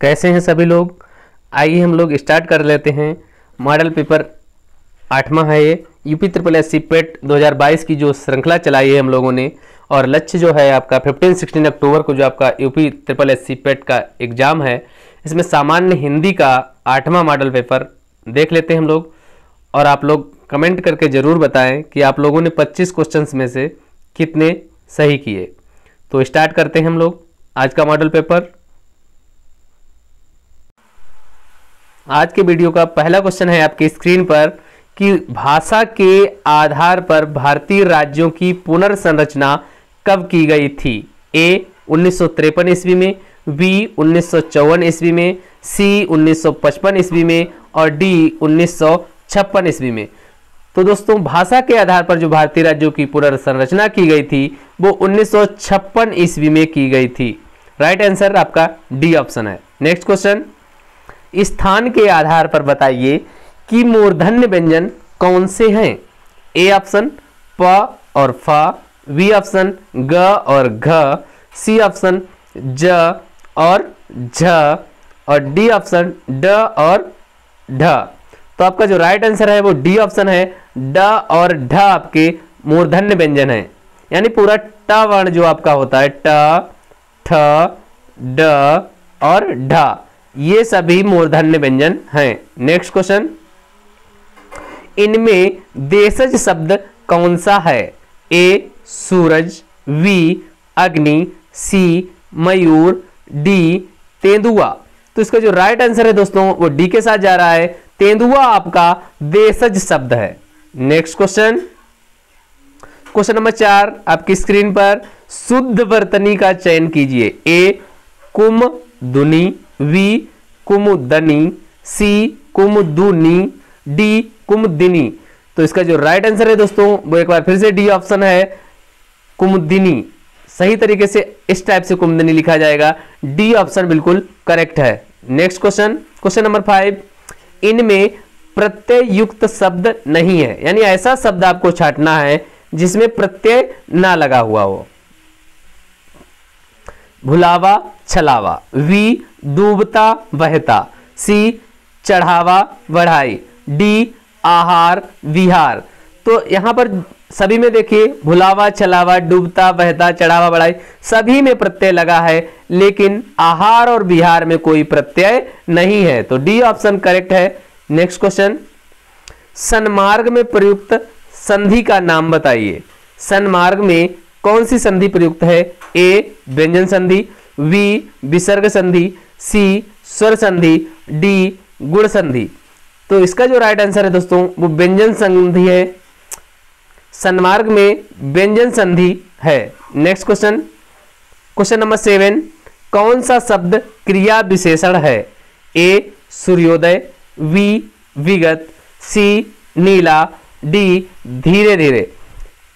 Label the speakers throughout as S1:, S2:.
S1: कैसे हैं सभी लोग। आइए हम लोग स्टार्ट कर लेते हैं। मॉडल पेपर 8वां है ये यूपी ट्रिपल एस सी पेट 2022 की जो श्रृंखला चलाई है हम लोगों ने, और लक्ष्य जो है आपका 15-16 अक्टूबर को जो आपका यूपी ट्रिपल एस सी पेट का एग्जाम है, इसमें सामान्य हिंदी का 8वां मॉडल पेपर देख लेते हैं हम लोग। और आप लोग कमेंट करके ज़रूर बताएं कि आप लोगों ने 25 क्वेश्चंस में से कितने सही किए। तो स्टार्ट करते हैं हम लोग आज का मॉडल पेपर। आज के वीडियो का पहला क्वेश्चन है आपकी स्क्रीन पर कि भाषा के आधार पर भारतीय राज्यों की पुनर्संरचना कब की गई थी। ए 1953 ईस्वी में, बी 1954 ईस्वी में, सी 1955 ईस्वी में और डी 1956 ईस्वी में। तो दोस्तों भाषा के आधार पर जो भारतीय राज्यों की पुनर्संरचना की गई थी वो 1956 ईस्वी में की गई थी। राइट आंसर आपका डी ऑप्शन है। नेक्स्ट क्वेश्चन, स्थान के आधार पर बताइए कि मूर्धन्य व्यंजन कौन से हैं। ए ऑप्शन प और फ, बी ऑप्शन ग और घ, सी ऑप्शन ज और झ और डी ऑप्शन ड और ढ। तो आपका जो राइट आंसर है वो डी ऑप्शन है। ड और ढ आपके मूर्धन्य व्यंजन है, यानी पूरा ट वर्ण जो आपका होता है ट, ठ, ड और ढ, ये सभी मूर्धन्य व्यंजन हैं। नेक्स्ट क्वेश्चन, इनमें देशज शब्द कौन सा है। ए सूरज, बी अग्नि, सी मयूर, डी तेंदुआ। तो इसका जो राइट आंसर है दोस्तों वो डी के साथ जा रहा है। तेंदुआ आपका देशज शब्द है। नेक्स्ट क्वेश्चन, क्वेश्चन नंबर 4 आपकी स्क्रीन पर, शुद्ध वर्तनी का चयन कीजिए। ए कुमदुनी, बी कुमुदनी, सी कुमुदुनी, डी कुमुदिनी। तो इसका जो राइट आंसर है दोस्तों वो एक बार फिर से डी ऑप्शन है, कुमुदिनी। सही तरीके से इस टाइप से कुमुदिनी लिखा जाएगा। डी ऑप्शन बिल्कुल करेक्ट है। नेक्स्ट क्वेश्चन, क्वेश्चन नंबर 5, इनमें प्रत्यय युक्त शब्द नहीं है, यानी ऐसा शब्द आपको छांटना है जिसमें प्रत्यय ना लगा हुआ हो। भुलावा छलावा, वी डूबता बहता, सी चढ़ावा बढ़ाई, डी आहार विहार। तो यहां पर सभी में देखिए भुलावा छलावा डूबता बहता चढ़ावा बढ़ाई सभी में प्रत्यय लगा है, लेकिन आहार और विहार में कोई प्रत्यय नहीं है। तो डी ऑप्शन करेक्ट है। नेक्स्ट क्वेश्चन, सन्मार्ग में प्रयुक्त संधि का नाम बताइए। सन्मार्ग में कौन सी संधि प्रयुक्त है। ए व्यंजन संधि, बी विसर्ग संधि, सी स्वर संधि, डी गुण संधि। तो इसका जो राइट आंसर है दोस्तों वो व्यंजन संधि है। सन्मार्ग में व्यंजन संधि है। नेक्स्ट क्वेश्चन, क्वेश्चन नंबर 7, कौन सा शब्द क्रिया विशेषण है। ए सूर्योदय, बी विगत, सी नीला, डी धीरे धीरे।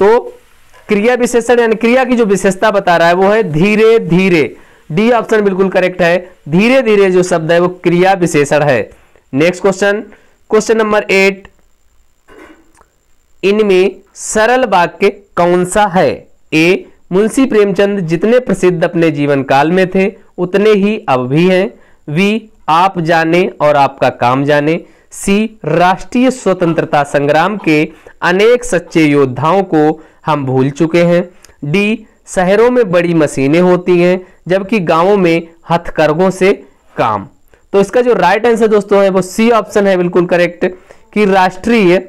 S1: तो क्रिया विशेषण यानी क्रिया की जो विशेषता बता रहा है वो है धीरे धीरे। डी ऑप्शन बिल्कुल करेक्ट है। धीरे धीरे जो शब्द है वो क्रिया विशेषण है। नेक्स्ट क्वेश्चन, क्वेश्चन नंबर 8, इनमें सरल वाक्य कौन सा है। ए मुंशी प्रेमचंद जितने प्रसिद्ध अपने जीवन काल में थे उतने ही अब भी हैं, बी आप जाने और आपका काम जाने, सी राष्ट्रीय स्वतंत्रता संग्राम के अनेक सच्चे योद्धाओं को हम भूल चुके हैं, डी शहरों में बड़ी मशीनें होती हैं जबकि गांवों में हथकरघों से काम। तो इसका जो राइट आंसर दोस्तों है वो सी ऑप्शन है बिल्कुल करेक्ट, कि राष्ट्रीय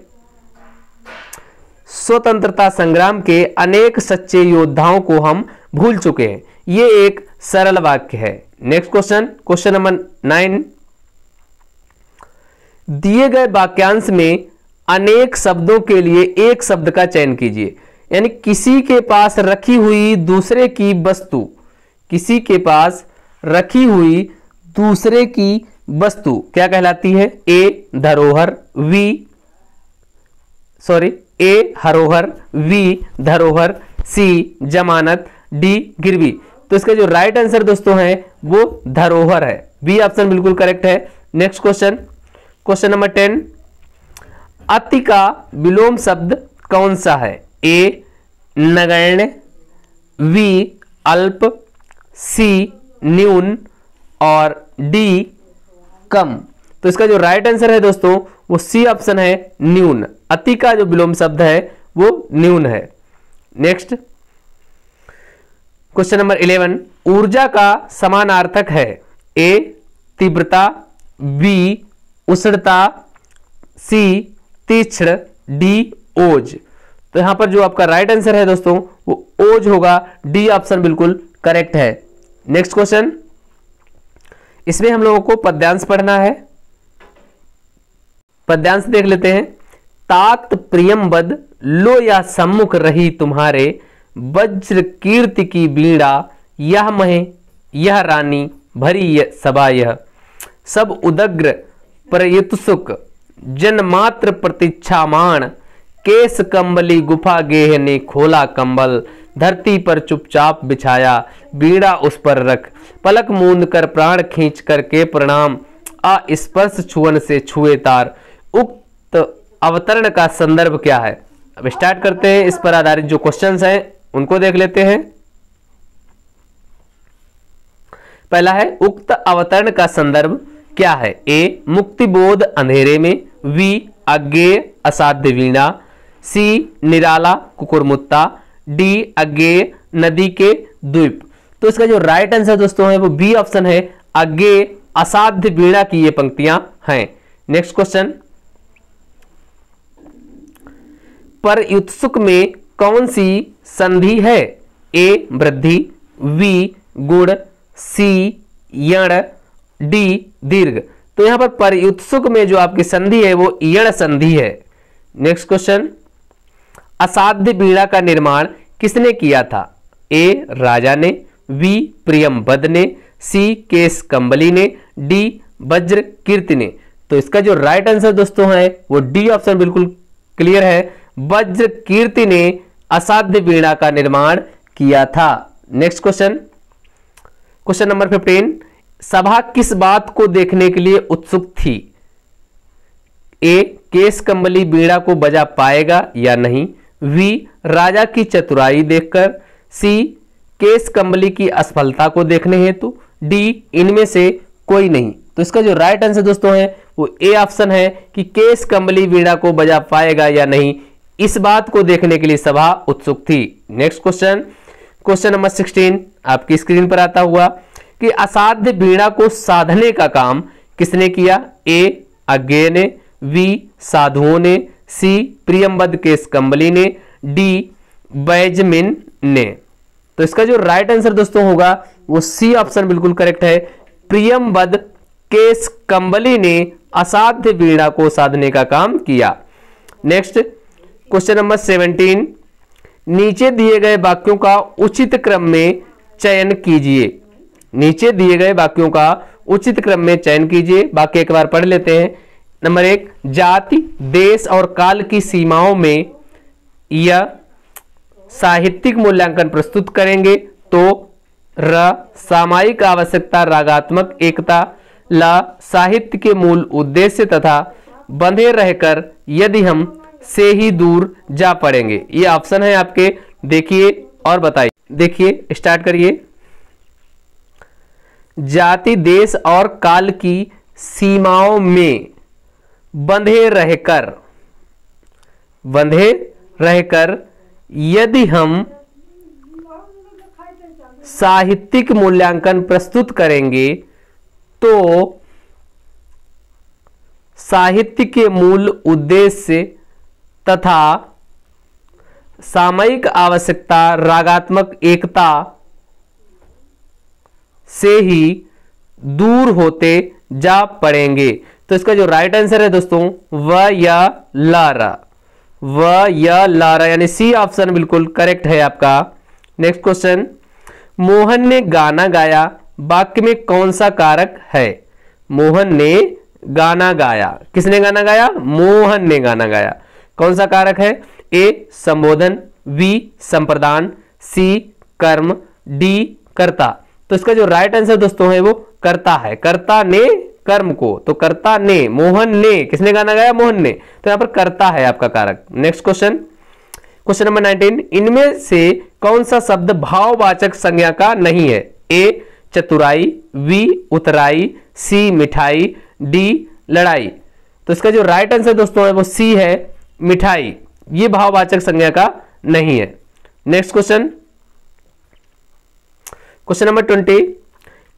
S1: स्वतंत्रता संग्राम के अनेक सच्चे योद्धाओं को हम भूल चुके हैं। ये एक सरल वाक्य है। नेक्स्ट क्वेश्चन, क्वेश्चन नंबर 9, दिए गए वाक्यांश में अनेक शब्दों के लिए एक शब्द का चयन कीजिए। यानी किसी के पास रखी हुई दूसरे की वस्तु, किसी के पास रखी हुई दूसरे की वस्तु क्या कहलाती है। ए धरोहर, ए हरोहर, बी धरोहर, सी जमानत, डी गिरवी। तो इसका जो राइट आंसर दोस्तों है वो धरोहर है। बी ऑप्शन बिल्कुल करेक्ट है। नेक्स्ट क्वेश्चन, क्वेश्चन नंबर 10, अति का विलोम शब्द कौन सा है। ए नगण्य, बी अल्प, सी न्यून और डी कम। तो इसका जो राइट आंसर है दोस्तों वो सी ऑप्शन है न्यून। अति का जो विलोम शब्द है वो न्यून है। नेक्स्ट क्वेश्चन नंबर 11, ऊर्जा का समानार्थक है ए तीव्रता, बी उष्णता, सी तीक्ष्ण, डी ओज। तो यहां पर जो आपका राइट आंसर है दोस्तों वो ओज होगा। डी ऑप्शन बिल्कुल करेक्ट है। नेक्स्ट क्वेश्चन, इसमें हम लोगों को पद्यांश पढ़ना है। पद्यांश देख लेते हैं। तात प्रियम बद लो या सम्मुख रही तुम्हारे, वज्र कीर्ति की वीणा यह महे यह रानी भरी सभा यह, सब उदग्र प्रयुत्सुक जन्मात्र प्रतीक्षामाण, केस कंबली गुफा गेह ने खोला कंबल, धरती पर चुपचाप बिछाया बीड़ा उस पर रख, पलक मूंद कर प्राण खींच करके प्रणाम, स्पर्श छुअन से छुए तार। उक्त अवतरण का संदर्भ क्या है? अब स्टार्ट करते हैं। इस पर आधारित जो क्वेश्चंस हैं उनको देख लेते हैं। पहला है उक्त अवतरण का संदर्भ क्या है? ए मुक्तिबोध अंधेरे में, बी अज्ञेय असाध्य वीणा, सी निराला कुकुरमुत्ता, डी अज्ञेय नदी के द्वीप। तो इसका जो राइट आंसर दोस्तों है वो बी ऑप्शन है, अज्ञेय असाध्य वीणा की ये पंक्तियां हैं। नेक्स्ट क्वेश्चन, पर युत्सुक में कौन सी संधि है? ए वृद्धि, बी गुण, सी यण, डी दीर्घ। तो यहां पर परयुत्सुक में जो आपकी संधि है वो यण संधि है। नेक्स्ट क्वेश्चन, असाध्य वीणा का निर्माण किसने किया था? ए राजा ने, बी प्रियमबद ने, सी केस कंबली ने, डी वज्र कीर्ति ने। तो इसका जो राइट आंसर दोस्तों है वो डी ऑप्शन बिल्कुल क्लियर है, वज्र कीर्ति ने असाध्य वीणा का निर्माण किया था। नेक्स्ट क्वेश्चन, क्वेश्चन नंबर 15, सभा किस बात को देखने के लिए उत्सुक थी? ए केस कंबली वीणा को बजा पाएगा या नहीं, बी राजा की चतुराई देखकर, सी केस कंबली की असफलता को देखने हेतु, डी इनमें से कोई नहीं। तो इसका जो राइट आंसर दोस्तों है वो ए ऑप्शन है कि केस कंबली वीणा को बजा पाएगा या नहीं, इस बात को देखने के लिए सभा उत्सुक थी। नेक्स्ट क्वेश्चन, क्वेश्चन नंबर 16 आपकी स्क्रीन पर आता हुआ कि असाध्य वीणा को साधने का काम किसने किया? ए अज्ञेय ने, बी साधुओं ने, सी प्रियमबद केस कंबली ने, डी बैजमिन ने। तो इसका जो राइट आंसर दोस्तों होगा वो सी ऑप्शन बिल्कुल करेक्ट है, प्रियमबद केस कंबली ने असाध्य वीणा को साधने का काम किया। नेक्स्ट क्वेश्चन नंबर 17, नीचे दिए गए वाक्यों का उचित क्रम में चयन कीजिए। नीचे दिए गए वाक्यों का उचित क्रम में चयन कीजिए। वाक्य एक बार पढ़ लेते हैं। नंबर 1, जाति देश और काल की सीमाओं में यह साहित्यिक मूल्यांकन प्रस्तुत करेंगे तो र सामायिक आवश्यकता रागात्मक एकता, ल साहित्य के मूल उद्देश्य तथा बंधे रहकर यदि हम से ही दूर जा पड़ेंगे। ये ऑप्शन है आपके, देखिए और बताइए। देखिए स्टार्ट करिए। जाति देश और काल की सीमाओं में बंधे रहकर यदि हम साहित्यिक मूल्यांकन प्रस्तुत करेंगे तो साहित्य के मूल उद्देश्य तथा सामयिक आवश्यकता रागात्मक एकता से ही दूर होते जा पड़ेंगे। तो इसका जो राइट आंसर है दोस्तों व या लारा, व या लारा यानी सी ऑप्शन बिल्कुल करेक्ट है आपका। नेक्स्ट क्वेश्चन, मोहन ने गाना गाया, वाक्य में कौन सा कारक है? मोहन ने गाना गाया, किसने गाना गाया? मोहन ने गाना गाया। कौन सा कारक है? ए संबोधन, बी संप्रदान, सी कर्म, डी कर्ता। तो इसका जो राइट आंसर दोस्तों है वो कर्ता है, कर्ता ने कर्म को, तो कर्ता ने, मोहन ने, किसने गाना गाया? मोहन ने। तो यहां पर कर्ता है आपका कारक। नेक्स्ट क्वेश्चन, क्वेश्चन नंबर 19, इनमें से कौन सा शब्द भाववाचक संज्ञा का नहीं है? ए चतुराई, वी उतराई, सी मिठाई, डी लड़ाई। तो इसका जो राइट आंसर दोस्तों है वो सी है, मिठाई। ये भाववाचक संज्ञा का नहीं है। नेक्स्ट क्वेश्चन, क्वेश्चन नंबर 20,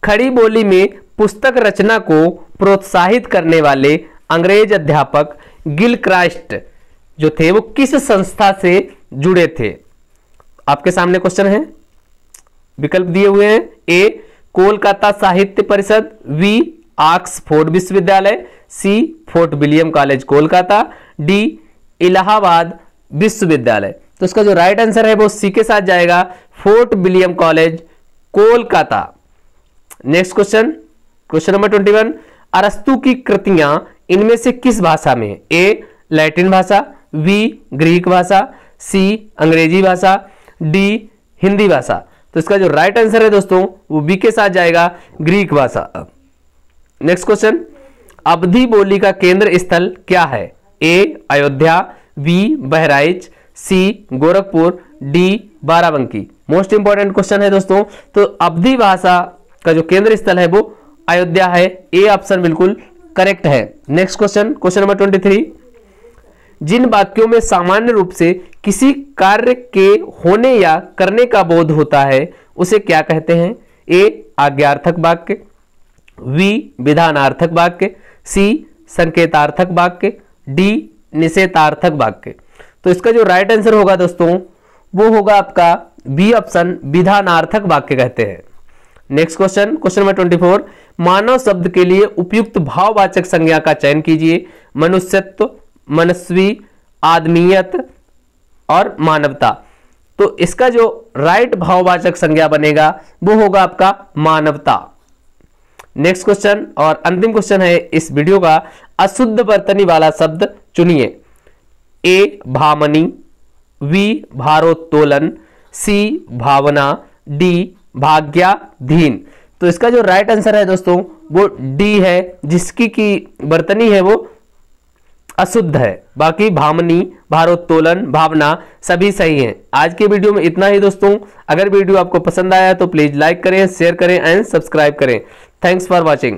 S1: खड़ी बोली में पुस्तक रचना को प्रोत्साहित करने वाले अंग्रेज अध्यापक गिलक्रास्ट जो थे वो किस संस्था से जुड़े थे? आपके सामने क्वेश्चन है, विकल्प दिए हुए हैं। ए कोलकाता साहित्य परिषद, बी ऑक्सफोर्ड विश्वविद्यालय, C Fort William college Kolkata, D Allahabad विश्वविद्यालय। तो इसका जो राइट आंसर है वो सी के साथ जाएगा, fort William college Kolkata. Next question, question number 21, अरस्तु की कृतियां इनमें से किस भाषा में? ए लैटिन भाषा, बी ग्रीक भाषा, सी अंग्रेजी भाषा, डी हिंदी भाषा। तो इसका जो राइट आंसर है दोस्तों वो बी के साथ जाएगा, ग्रीक भाषा। नेक्स्ट क्वेश्चन, अवधी बोली का केंद्र स्थल क्या है? A Ayodhya, B Bahraich, C Gorakhpur, D Barabanki. Most important question है दोस्तों। तो अवधी भाषा का जो केंद्र स्थल है वो अयोध्या है। ए ऑप्शन बिल्कुल करेक्ट है। नेक्स्ट क्वेश्चन, क्वेश्चन नंबर 23, जिन वाक्यों में सामान्य रूप से किसी कार्य के होने या करने का बोध होता है उसे क्या कहते हैं? ए आज्ञार्थक वाक्य, बी विधानार्थक वाक्य, सी संकेतार्थक वाक्य, डी निषेधार्थक वाक्य। तो इसका जो राइट आंसर होगा दोस्तों वो होगा आपका बी ऑप्शन, विधानार्थक वाक्य कहते हैं। नेक्स्ट क्वेश्चन, क्वेश्चन नंबर 24, मानव शब्द के लिए उपयुक्त भाववाचक संज्ञा का चयन कीजिए। मनुष्यत्व, मनस्वी, आदमीयत और मानवता। तो इसका जो राइट भाववाचक संज्ञा बनेगा वो होगा आपका मानवता। नेक्स्ट क्वेश्चन और अंतिम क्वेश्चन है इस वीडियो का, अशुद्ध वर्तनी वाला शब्द चुनिए। ए भामनी, बी भारोत्तोलन, सी भावना, डी भाग्याधीन। तो इसका जो राइट आंसर है दोस्तों वो डी है, जिसकी की वर्तनी है वो अशुद्ध है। बाकी भामनी, भारोत्तोलन, भावना सभी सही हैं। आज के वीडियो में इतना ही दोस्तों। अगर वीडियो आपको पसंद आया तो प्लीज लाइक करें, शेयर करें एंड सब्सक्राइब करें। Thanks for watching.